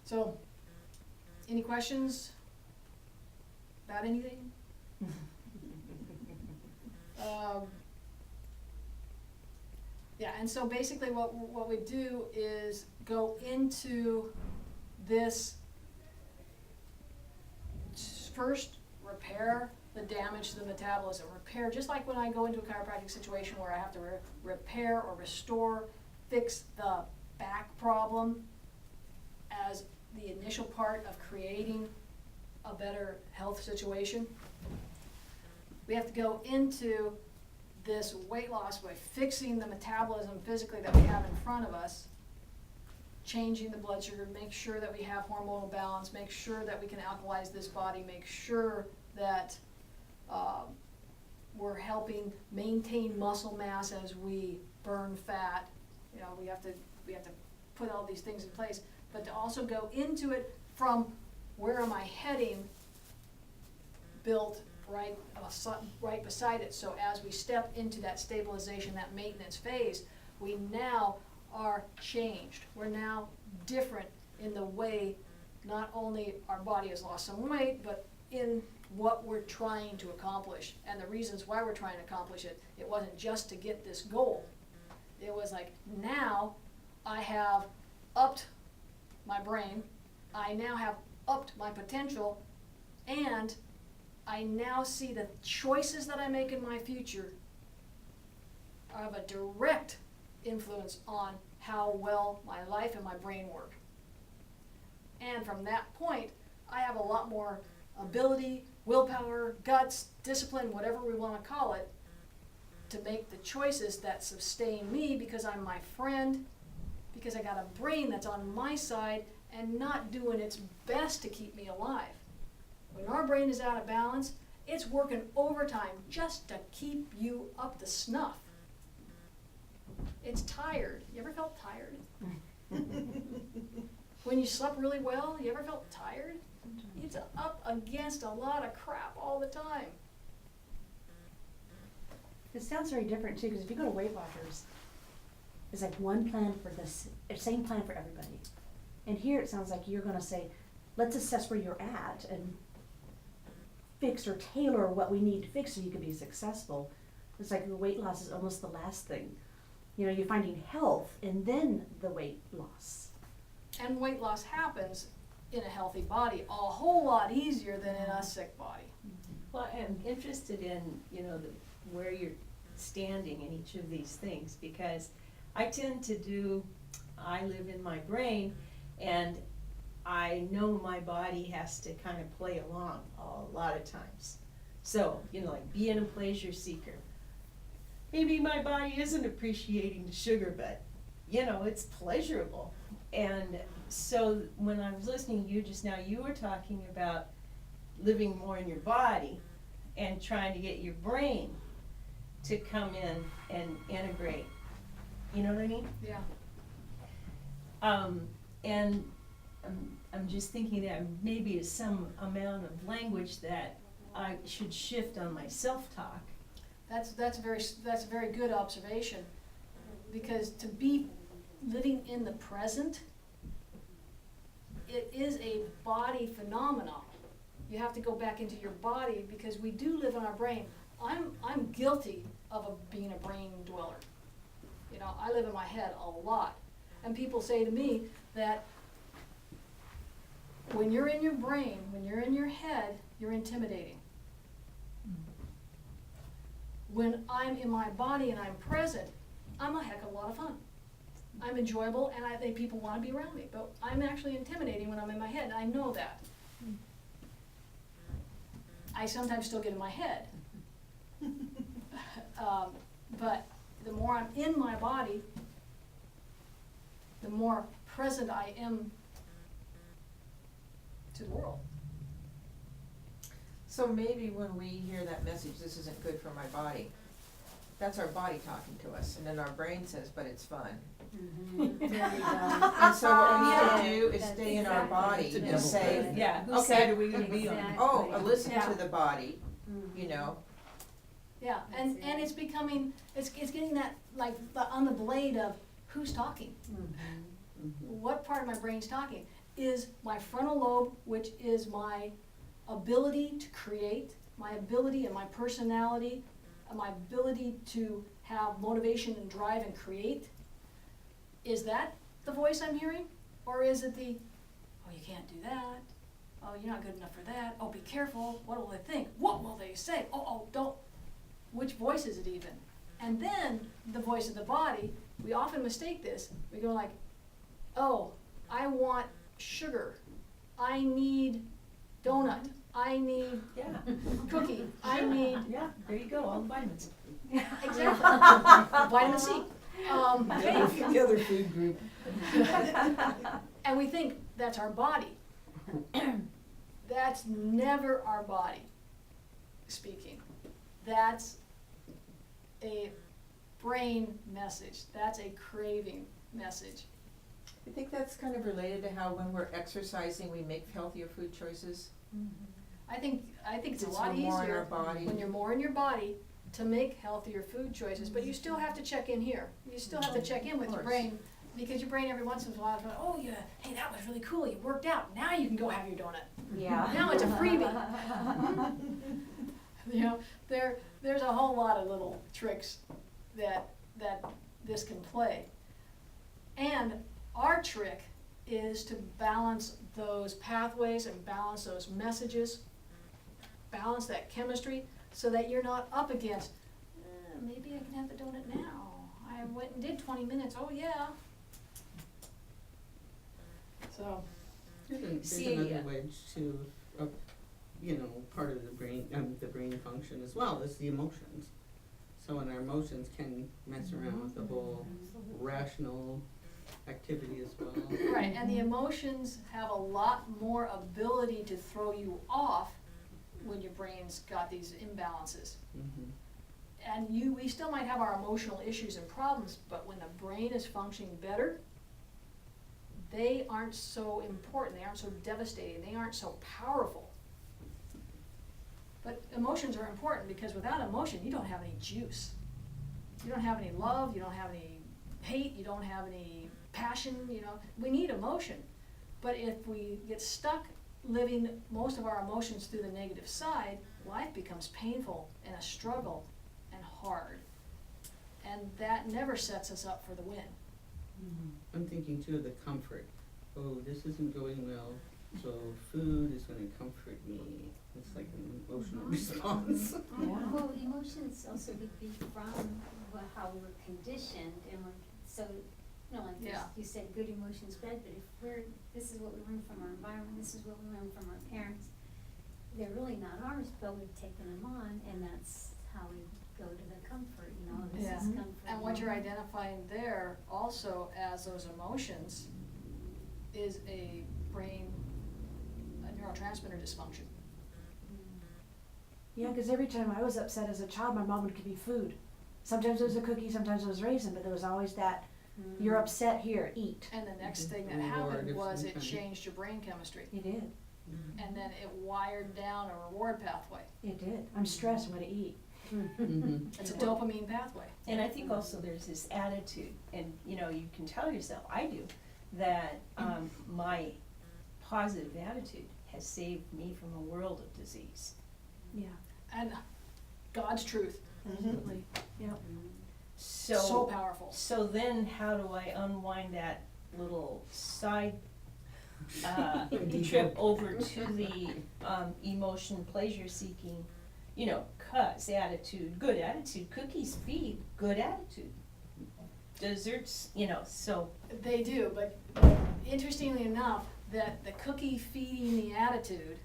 A: So, any questions about anything? Yeah, and so basically what we do is go into this first, repair the damage to the metabolism. Repair, just like when I go into a chiropractic situation where I have to repair or restore, fix the back problem as the initial part of creating a better health situation. We have to go into this weight loss by fixing the metabolism physically that we have in front of us, changing the blood sugar, make sure that we have hormonal balance, make sure that we can alkalize this body, make sure that we're helping maintain muscle mass as we burn fat. You know, we have to put all these things in place, but to also go into it from where am I heading, built right beside it. So as we step into that stabilization, that maintenance phase, we now are changed. We're now different in the way not only our body has lost some weight, but in what we're trying to accomplish and the reasons why we're trying to accomplish it. It wasn't just to get this goal. It was like, now I have upped my brain, I now have upped my potential, and I now see the choices that I make in my future have a direct influence on how well my life and my brain work. And from that point, I have a lot more ability, willpower, guts, discipline, whatever we want to call it, to make the choices that sustain me because I'm my friend, because I got a brain that's on my side and not doing its best to keep me alive. When our brain is out of balance, it's working overtime just to keep you up to snuff. It's tired. You ever felt tired? When you slept really well, you ever felt tired? It's up against a lot of crap all the time.
C: It sounds very different too, because if you go to Weight Watchers, it's like one plan for this, same plan for everybody. And here it sounds like you're gonna say, let's assess where you're at and fix or tailor what we need to fix so you can be successful. It's like the weight loss is almost the last thing. You know, you're finding health and then the weight loss.
A: And weight loss happens in a healthy body a whole lot easier than in a sick body.
E: Well, I'm interested in, you know, where you're standing in each of these things, because I tend to I live in my brain, and I know my body has to kind of play along a lot of times. So, you know, like being a pleasure seeker. Maybe my body isn't appreciating the sugar, but, you know, it's pleasurable. And so when I was listening to you just now, you were talking about living more in your body and trying to get your brain to come in and integrate. You know what I mean?
A: Yeah.
E: And I'm just thinking that maybe is some amount of language that I should shift on my self-talk.
A: That's a very good observation, because to be living in the present, it is a body phenomenon. You have to go back into your body, because we do live in our brain. I'm guilty of being a brain dweller. You know, I live in my head a lot, and people say to me that when you're in your brain, when you're in your head, you're intimidating. When I'm in my body and I'm present, I'm a heck of a lot of fun. I'm enjoyable, and I think people want to be around me, but I'm actually intimidating when I'm in my head, and I know that. I sometimes still get in my head. But the more I'm in my body, the more present I am to the world.
B: So maybe when we hear that message, this isn't good for my body, that's our body talking to us, and then our brain says, but it's fun.
C: There you go.
B: And so what we
E: Yeah.
B: need to do is
D: That's
B: stay in our
D: exactly
B: body
D: what
B: and
D: it
B: say,
D: is.
E: Yeah, whose
B: Okay.
E: side are we gonna be on?
D: Exactly.
B: oh, listen
A: Yeah.
B: to the body, you know.
A: Yeah, and it's becoming, it's getting that, like, on the blade of who's talking. What part of my brain's talking? Is my frontal lobe, which is my ability to create, my ability and my personality, my ability to have motivation and drive and create, is that the voice I'm hearing? Or is it the, oh, you can't do that, oh, you're not good enough for that, oh, be careful, what will they think, what will they say, oh, don't, which voice is it even? And then the voice of the body, we often mistake this, we go like, oh, I want sugar, I need donut, I need
E: Yeah,
A: cookie, I need,
E: yeah, there you go, all the vitamins.
A: exactly, vitamin C. Cake.
F: The other food group.
A: And we think that's our body. That's never our body speaking. That's a brain message. That's a craving message.
B: I think that's kind of related to how when we're exercising, we make healthier food choices.
A: I think it's a
B: Since
A: lot
B: we're more in
A: easier
B: our body.
A: when you're more in your body to make healthier food choices, but you still have to check in here. You still have to check in with your
B: course.
A: brain, because your brain every once in a while goes, oh yeah, hey, that was really cool, you worked out, now you can go have your donut.
C: Yeah.
A: Now it's a freebie. You know, there's a whole lot of little tricks that this can play. And our trick is to balance those pathways and balance those messages, balance that chemistry, so that you're not up against, maybe I can have the donut now. I went and did 20 minutes, oh yeah. So,
F: There's
E: See,
F: another wedge to, part of the brain function as well, is the emotions. So when our emotions can mess around with the whole rational activity as well.
A: Right, and the emotions have a lot more ability to throw you off when your brain's got these imbalances.
F: Mhm.
A: And we still might have our emotional issues and problems, but when the brain is functioning better, they aren't so important, they aren't so devastating, they aren't so powerful. But emotions are important because without emotion, you don't have any juice. You don't have any love, you don't have any hate, you don't have any passion, we need emotion. But if we get stuck living most of our emotions through the negative side, life becomes painful and a struggle and hard. And that never sets us up for the win.
F: I'm thinking too of the comfort. Oh, this isn't going well, so food is gonna comfort me. It's like an emotional response.
C: Yeah.
D: Well, emotions also could be from how we were conditioned, and like
A: Yeah.
D: you said, good emotions bad, but if this is what we learned from our environment, this is what we learned from our parents, they're really not ours, but we've taken them on, and that's how we go to the comfort, this
A: Yeah.
D: is comfort.
A: And what you're identifying there also as those emotions is a neurotransmitter dysfunction.
C: Yeah, because every time I was upset as a child, my mom would give me food. Sometimes it was a cookie, sometimes it was raisin, but there was always that, you're upset, here, eat.
A: And the next
F: Mhm.
A: thing that
F: Reward
A: happened
F: of
A: was
F: some
A: it
F: kind.
A: changed your brain chemistry.
C: It did,
A: And then it wired down a reward pathway.
C: it did. I'm stressed, I'm gonna eat.
F: Mhm.
A: It's a dopamine pathway.
E: And I think also there's this attitude, and you can tell yourself, I do, that my positive attitude has saved me from a world of disease.
C: Yeah,
A: And God's truth,
C: absolutely, yep.
A: so powerful.
E: So then how do I unwind that little side trip over to the emotion pleasure seeking, 'cause attitude, good attitude, cookies feed good attitude. Desserts, so.
A: They do, but interestingly enough, that the cookie feeding the attitude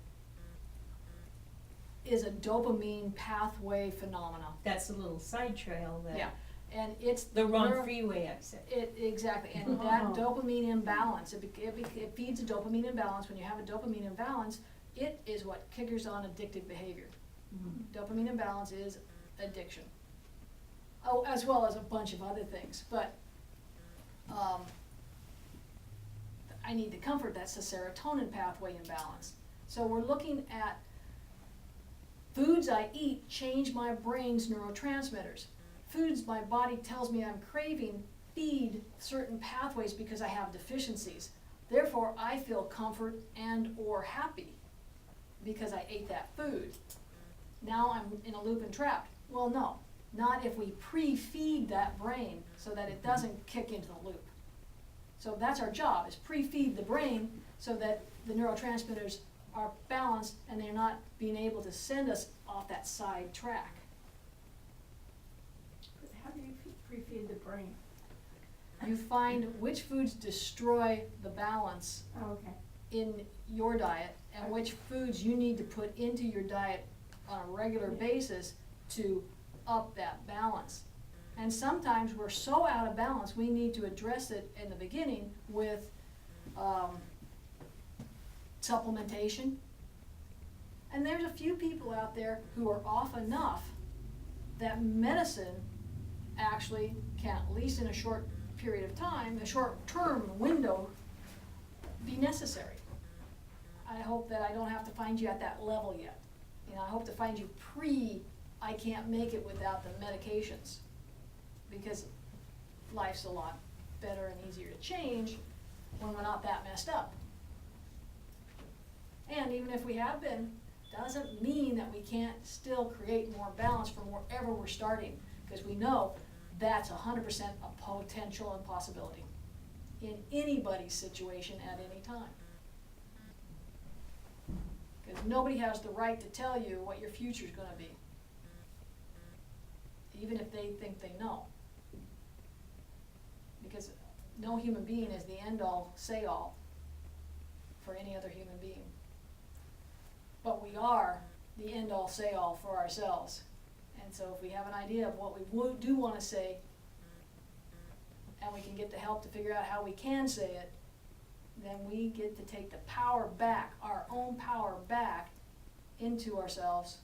A: is a dopamine pathway phenomenon.
E: That's a little side trail that.
A: Yeah, and it's
E: The wrong
A: neuro-
E: freeway exit.
A: Exactly, and that dopamine imbalance, it feeds a dopamine imbalance. When you have a dopamine imbalance, it is what triggers on addictive behavior. Dopamine imbalance is addiction. Oh, as well as a bunch of other things, but I need the comfort, that's the serotonin pathway imbalance. So we're looking at foods I eat change my brain's neurotransmitters. Foods my body tells me I'm craving feed certain pathways because I have deficiencies. Therefore, I feel comfort and or happy because I ate that food. Now I'm in a loop and trapped. Well, no, not if we pre-feed that brain so that it doesn't kick into the loop. So that's our job, is pre-feed the brain so that the neurotransmitters are balanced and they're not being able to send us off that side track.
G: How do you pre-feed the brain?
A: You find which foods destroy the balance
G: Oh, okay.
A: in your diet and which foods you need to put into your diet on a regular basis to up that balance. And sometimes we're so out of balance, we need to address it in the beginning with supplementation. And there's a few people out there who are off enough that medicine actually can, at least in a short period of time, a short-term window, be necessary. I hope that I don't have to find you at that level yet. I hope to find you I can't make it without the medications, because life's a lot better and easier to change when we're not that messed up. And even if we have been, doesn't mean that we can't still create more balance from wherever we're starting, because we know that's 100% a potential and possibility in anybody's situation at any time. Because nobody has the right to tell you what your future's gonna be, even if they think they know. Because no human being is the end-all, say-all for any other human being. But we are the end-all, say-all for ourselves. And so if we have an idea of what we do wanna say, and we can get the help to figure out how we can say it, then we get to take the power back, our own power back into ourselves.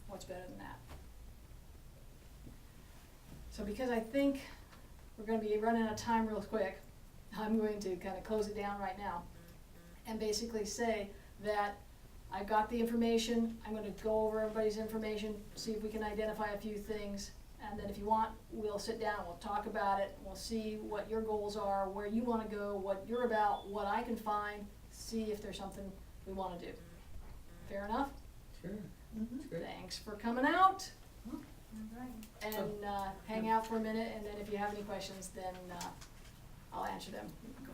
A: What's better than that? So because I think we're gonna be running out of time real quick, I'm going to kind of close it down right now and basically say that I got the information, I'm gonna go over everybody's information, see if we can identify a few things, and then if you want, we'll sit down, we'll talk about it, we'll see what your goals are, where you wanna go, what you're about, what I can find, see if there's something we wanna do. Fair enough?
F: Sure, that's great.
A: Thanks for coming out,
D: All right.
A: and hang out for a minute, and then if you have any questions, then I'll answer them. Go